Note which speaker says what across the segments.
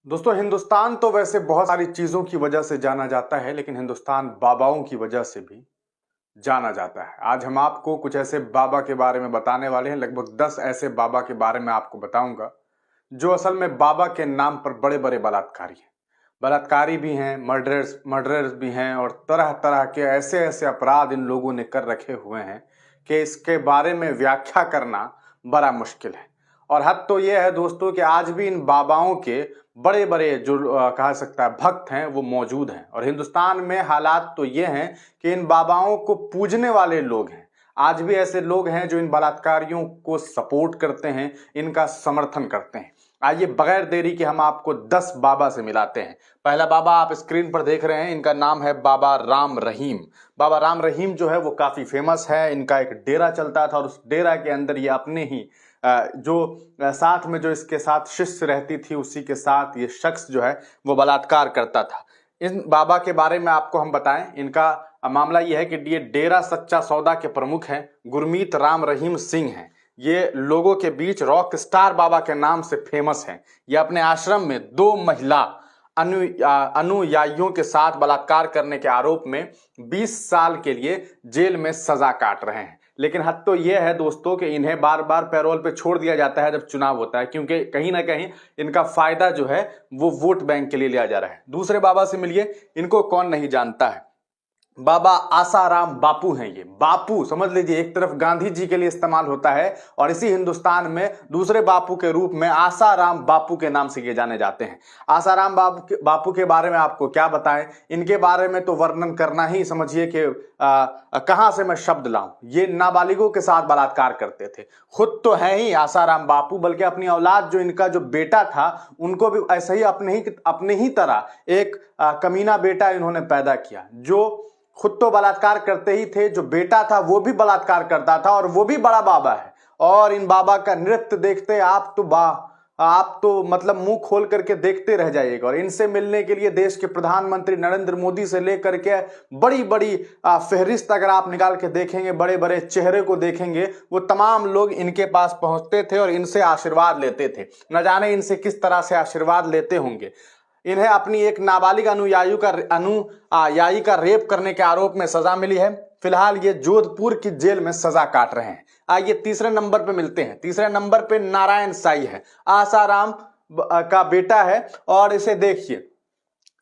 Speaker 1: दोस्तों, हिंदुस्तान तो वैसे बहुत सारी चीजों की वजह से जाना जाता है, लेकिन हिंदुस्तान बाबाओं की वजह से भी जाना जाता है। आज हम आपको कुछ ऐसे बाबा के बारे में बताने वाले हैं। लगभग 10 ऐसे बाबा के बारे में आपको बताऊंगा जो असल में बाबा के नाम पर बड़े बड़े बलात्कारी हैं। बलात्कारी भी हैं, मर्डरर्स मर्डरर्स भी हैं, और तरह तरह के ऐसे ऐसे अपराध इन लोगों ने कर रखे हुए हैं कि इसके बारे में व्याख्या करना बड़ा मुश्किल है। और हद तो यह है दोस्तों कि आज भी इन बाबाओं के बड़े बड़े जो कहा सकता है भक्त हैं वो मौजूद हैं। और हिंदुस्तान में हालात तो ये हैं कि इन बाबाओं को पूजने वाले लोग हैं। आज भी ऐसे लोग हैं जो इन बलात्कारियों को सपोर्ट करते हैं, इनका समर्थन करते हैं। आइए बगैर देरी के हम आपको 10 बाबा से मिलाते हैं। पहला बाबा आप स्क्रीन पर देख रहे हैं, इनका नाम है बाबा राम रहीम। बाबा राम रहीम जो है वो काफी फेमस है। इनका एक डेरा चलता था और उस डेरा के अंदर ये अपने ही जो साथ में जो इसके साथ शिष्य रहती थी उसी के साथ ये शख्स जो है वो बलात्कार करता था। इन बाबा के बारे में आपको हम बताएं, इनका मामला यह है कि ये डेरा सच्चा सौदा के प्रमुख हैं, गुरमीत राम रहीम सिंह हैं। ये लोगों के बीच रॉक स्टार बाबा के नाम से फेमस हैं। ये अपने आश्रम में 2 महिला अनुयायियों के साथ बलात्कार करने के आरोप में 20 साल के लिए जेल में सजा काट रहे हैं। लेकिन हद तो यह है दोस्तों कि इन्हें बार बार पैरोल पे छोड़ दिया जाता है जब चुनाव होता है, क्योंकि कहीं ना कहीं इनका फायदा जो है वो वोट बैंक के लिए लिया जा रहा है। दूसरे बाबा से मिलिए, इनको कौन नहीं जानता है। बाबा आसाराम बापू हैं। ये बापू समझ लीजिए, एक तरफ गांधी जी के लिए इस्तेमाल होता है और इसी हिंदुस्तान में दूसरे बापू के रूप में आसाराम बापू के नाम से ये जाने जाते हैं। आसाराम बापू के बारे में आपको क्या बताएं। इनके बारे में तो वर्णन करना ही समझिए कि कहां से मैं शब्द लाऊं। ये नाबालिगों के साथ बलात्कार करते थे। खुद तो है ही आसाराम बापू, बल्कि अपनी औलाद जो इनका जो बेटा था उनको भी ऐसे ही अपने ही तरह एक कमीना बेटा इन्होंने पैदा किया। जो खुद तो बलात्कार करते ही थे, जो बेटा था वो भी बलात्कार करता था, और वो भी बड़ा बाबा है। और इन बाबा का नृत्य देखते आप तो मतलब मुंह खोल करके देखते रह जाइएगा। और इनसे मिलने के लिए देश के प्रधानमंत्री नरेंद्र मोदी से लेकर के बड़ी बड़ी फहरिस्त अगर आप निकाल के देखेंगे, बड़े बड़े चेहरे को देखेंगे, वो तमाम लोग इनके पास पहुंचते थे और इनसे आशीर्वाद लेते थे। न जाने इनसे किस तरह से आशीर्वाद लेते होंगे। इन्हें अपनी एक नाबालिग अनुयायी का रेप करने के आरोप में सजा मिली है। फिलहाल ये जोधपुर की जेल में सजा काट रहे हैं। आइए तीसरे नंबर पे मिलते हैं। तीसरे नंबर पे नारायण साई है, आसाराम का बेटा है। और इसे देखिए,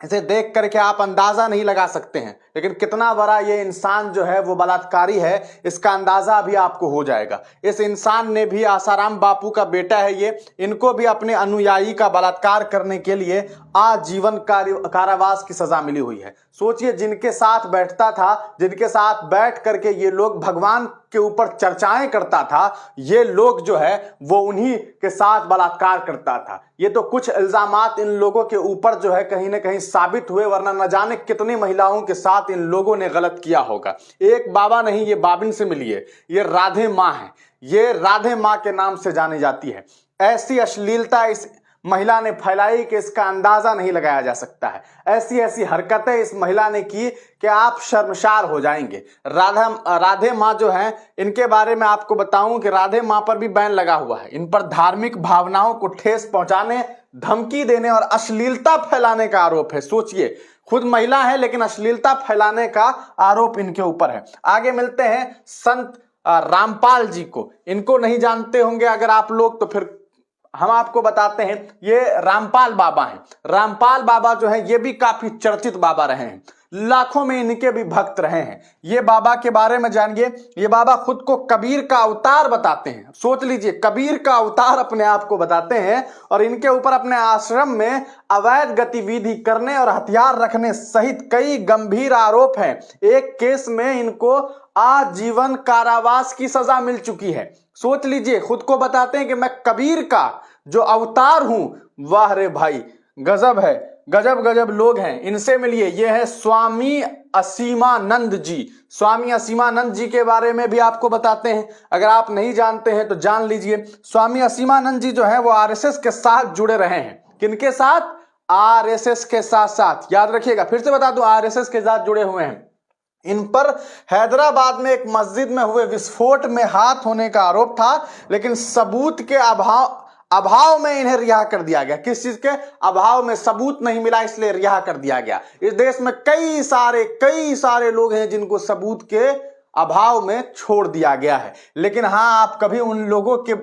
Speaker 1: इसे देख करके आप अंदाजा नहीं लगा सकते हैं, लेकिन कितना बड़ा ये इंसान जो है वो बलात्कारी है इसका अंदाजा भी आपको हो जाएगा। इस इंसान ने भी, आसाराम बापू का बेटा है ये, इनको भी अपने अनुयायी का बलात्कार करने के लिए आजीवन कारावास की सजा मिली हुई है। सोचिए, जिनके साथ बैठता था, जिनके साथ बैठ करके ये लोग भगवान के ऊपर चर्चाएं करता था, ये लोग जो है वो उन्हीं के साथ बलात्कार करता था। ये तो कुछ इल्जामात इन लोगों के ऊपर जो है कहीं ना कहीं साबित हुए, वरना न जाने कितनी महिलाओं के साथ इन लोगों ने गलत किया होगा। एक बाबा नहीं, ये बाबिन से मिलिए, ये राधे माँ है। ये राधे माँ के नाम से जानी जाती है। ऐसी अश्लीलता इस महिला ने फैलाई कि इसका अंदाजा नहीं लगाया जा सकता है। ऐसी ऐसी हरकतें इस महिला ने की कि आप शर्मसार हो जाएंगे। राधे माँ जो हैं, इनके बारे में आपको बताऊं कि राधे माँ पर भी बैन लगा हुआ है। इन पर धार्मिक भावनाओं को ठेस पहुंचाने, धमकी देने और अश्लीलता फैलाने का आरोप है। सोचिए, खुद महिला है लेकिन अश्लीलता फैलाने का आरोप इनके ऊपर है। आगे मिलते हैं संत रामपाल जी को। इनको नहीं जानते होंगे अगर आप लोग, तो फिर हम आपको बताते हैं। ये रामपाल बाबा हैं। रामपाल बाबा जो है ये भी काफी चर्चित बाबा रहे हैं। लाखों में इनके भी भक्त रहे हैं। ये बाबा के बारे में जानिए। ये बाबा खुद को कबीर का अवतार बताते हैं। सोच लीजिए, कबीर का अवतार अपने आप को बताते हैं। और इनके ऊपर अपने आश्रम में अवैध गतिविधि करने और हथियार रखने सहित कई गंभीर आरोप हैं। एक केस में इनको आजीवन कारावास की सजा मिल चुकी है। सोच लीजिए, खुद को बताते हैं कि मैं कबीर का जो अवतार हूं। वाह रे भाई, गजब है। गजब गजब लोग हैं। इनसे मिलिए, ये है स्वामी असीमानंद जी। स्वामी असीमानंद जी के बारे में भी आपको बताते हैं, अगर आप नहीं जानते हैं तो जान लीजिए। स्वामी असीमानंद जी जो है वो आरएसएस के साथ जुड़े रहे हैं। किनके साथ? आरएसएस के साथ साथ। याद रखिएगा, फिर से बता दूं, आरएसएस के साथ जुड़े हुए हैं। इन पर हैदराबाद में एक मस्जिद में हुए विस्फोट में हाथ होने का आरोप था, लेकिन सबूत के अभाव में इन्हें रिहा कर दिया गया। किस चीज के अभाव में? सबूत नहीं मिला इसलिए रिहा कर दिया गया। इस देश में कई सारे लोग हैं जिनको सबूत के अभाव में छोड़ दिया गया है। लेकिन हाँ, आप कभी उन लोगों के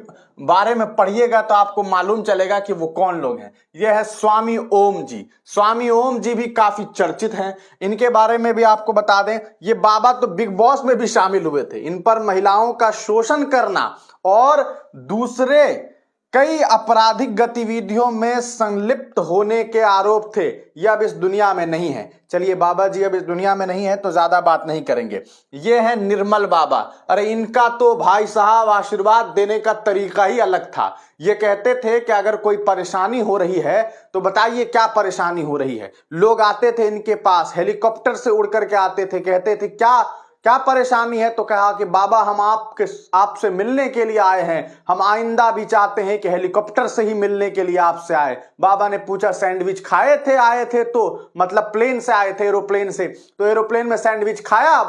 Speaker 1: बारे में पढ़िएगा तो आपको मालूम चलेगा कि वो कौन लोग हैं। ये है स्वामी ओम जी। स्वामी ओम जी भी काफी चर्चित हैं। इनके बारे में भी आपको बता दें, ये बाबा तो बिग बॉस में भी शामिल हुए थे। इन पर महिलाओं का शोषण करना और दूसरे कई आपराधिक गतिविधियों में संलिप्त होने के आरोप थे। ये अब इस दुनिया में नहीं है। चलिए, बाबा जी अब इस दुनिया में नहीं है तो ज्यादा बात नहीं करेंगे। ये है निर्मल बाबा। अरे इनका तो भाई साहब आशीर्वाद देने का तरीका ही अलग था। ये कहते थे कि अगर कोई परेशानी हो रही है तो बताइए क्या परेशानी हो रही है। लोग आते थे इनके पास, हेलीकॉप्टर से उड़ करके आते थे, कहते थे क्या परेशानी है, तो कहा कि बाबा हम आपसे मिलने के लिए आए हैं, हम आइंदा भी चाहते हैं कि हेलीकॉप्टर से ही मिलने के लिए आपसे आए। बाबा ने पूछा सैंडविच खाए थे? आए थे तो मतलब प्लेन से आए थे, एरोप्लेन से, तो एरोप्लेन में सैंडविच खाया?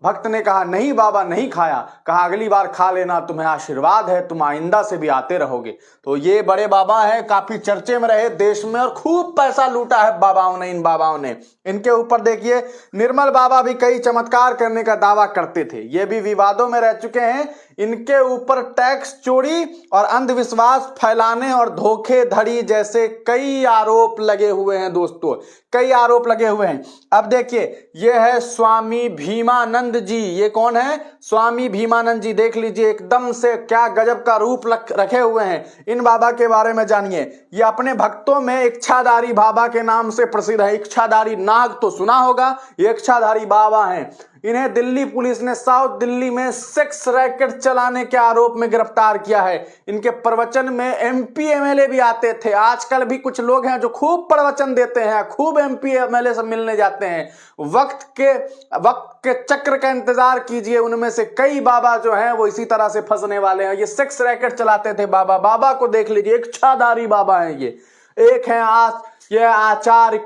Speaker 1: भक्त ने कहा नहीं बाबा नहीं खाया। कहा अगली बार खा लेना, तुम्हें आशीर्वाद है, तुम आइंदा से भी आते रहोगे। तो ये बड़े बाबा हैं, काफी चर्चे में रहे देश में और खूब पैसा लूटा है बाबाओं ने, इन बाबाओं ने। इनके ऊपर देखिए, निर्मल बाबा भी कई चमत्कार करने का दावा करते थे। ये भी विवादों में रह चुके हैं। इनके ऊपर टैक्स चोरी और अंधविश्वास फैलाने और धोखेधड़ी जैसे कई आरोप लगे हुए हैं दोस्तों, कई आरोप लगे हुए हैं। अब देखिए, ये है स्वामी भीमानंद जी। ये कौन है? स्वामी भीमानंद जी। देख लीजिए, एकदम से क्या गजब का रूप रखे हुए हैं। इन बाबा के बारे में जानिए। ये अपने भक्तों में इच्छाधारी बाबा के नाम से प्रसिद्ध है। इच्छाधारी नाग तो सुना होगा, ये इच्छाधारी बाबा हैं। इन्हें दिल्ली पुलिस ने साउथ दिल्ली में सेक्स रैकेट चलाने के आरोप में गिरफ्तार किया है। इनके प्रवचन में एमपी एमएलए भी आते थे। आजकल भी कुछ लोग हैं जो खूब प्रवचन देते हैं, खूब एमपी एमएलए से मिलने जाते हैं। वक्त के चक्र का इंतजार कीजिए, उनमें से कई बाबा जो हैं वो इसी तरह से फंसने वाले हैं। ये सेक्स रैकेट चलाते थे बाबा को देख लीजिए, इच्छाधारी बाबा हैं ये। एक है ये आचार्य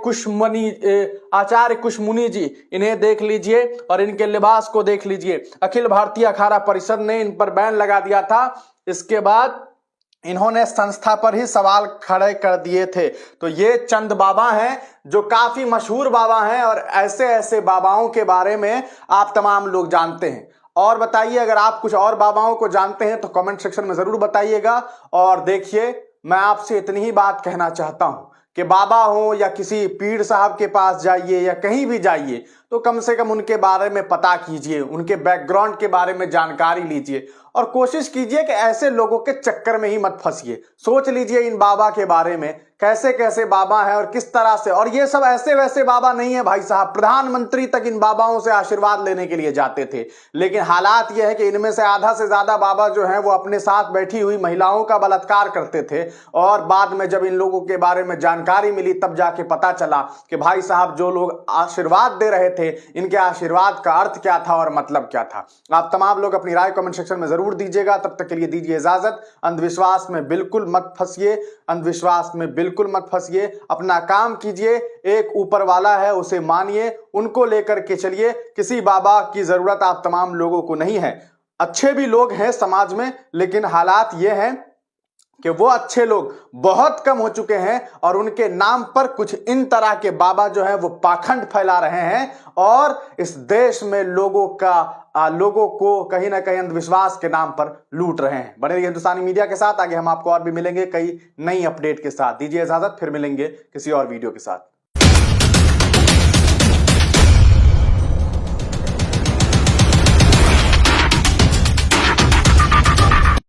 Speaker 1: कुशमुनि जी, इन्हें देख लीजिए और इनके लिबास को देख लीजिए। अखिल भारतीय अखाड़ा परिषद ने इन पर बैन लगा दिया था। इसके बाद इन्होंने संस्था पर ही सवाल खड़े कर दिए थे। तो ये चंद बाबा हैं जो काफी मशहूर बाबा हैं और ऐसे बाबाओं के बारे में आप तमाम लोग जानते हैं। और बताइए, अगर आप कुछ और बाबाओं को जानते हैं तो कमेंट सेक्शन में जरूर बताइएगा। और देखिए, मैं आपसे इतनी ही बात कहना चाहता हूं कि बाबा हो या किसी पीर साहब के पास जाइए या कहीं भी जाइए तो कम से कम उनके बारे में पता कीजिए, उनके बैकग्राउंड के बारे में जानकारी लीजिए और कोशिश कीजिए कि ऐसे लोगों के चक्कर में ही मत फंसिए। सोच लीजिए इन बाबा के बारे में, कैसे कैसे बाबा हैं और किस तरह से। और ये सब ऐसे वैसे बाबा नहीं है भाई साहब, प्रधानमंत्री तक इन बाबाओं से आशीर्वाद लेने के लिए जाते थे। लेकिन हालात यह है कि इनमें से आधा से ज्यादा बाबा जो हैं वो अपने साथ बैठी हुई महिलाओं का बलात्कार करते थे। और बाद में जब इन लोगों के बारे में जानकारी मिली तब जाके पता चला कि भाई साहब जो लोग आशीर्वाद दे रहे थे, इनके आशीर्वाद का अर्थ क्या था और मतलब क्या था। आप तमाम लोग अपनी राय कमेंट सेक्शन में जरूर दीजिएगा। तब तक के लिए दीजिए इजाजत। अंधविश्वास में बिल्कुल मत फंसिए, अंधविश्वास में बिल्कुल मत फंसिए। अपना काम कीजिए, एक ऊपर वाला है उसे मानिए, उनको लेकर के चलिए। किसी बाबा की जरूरत आप तमाम लोगों को नहीं है। अच्छे भी लोग हैं समाज में, लेकिन हालात ये हैं कि वो अच्छे लोग बहुत कम हो चुके हैं और उनके नाम पर कुछ इन तरह के बाबा जो हैं वो पाखंड फैला रहे हैं और इस देश में लोगों को कहीं ना कहीं अंधविश्वास के नाम पर लूट रहे हैं। बने रहिए हिंदुस्तानी मीडिया के साथ। आगे हम आपको और भी मिलेंगे कई नई अपडेट के साथ। दीजिए इजाजत, फिर मिलेंगे किसी और वीडियो के साथ।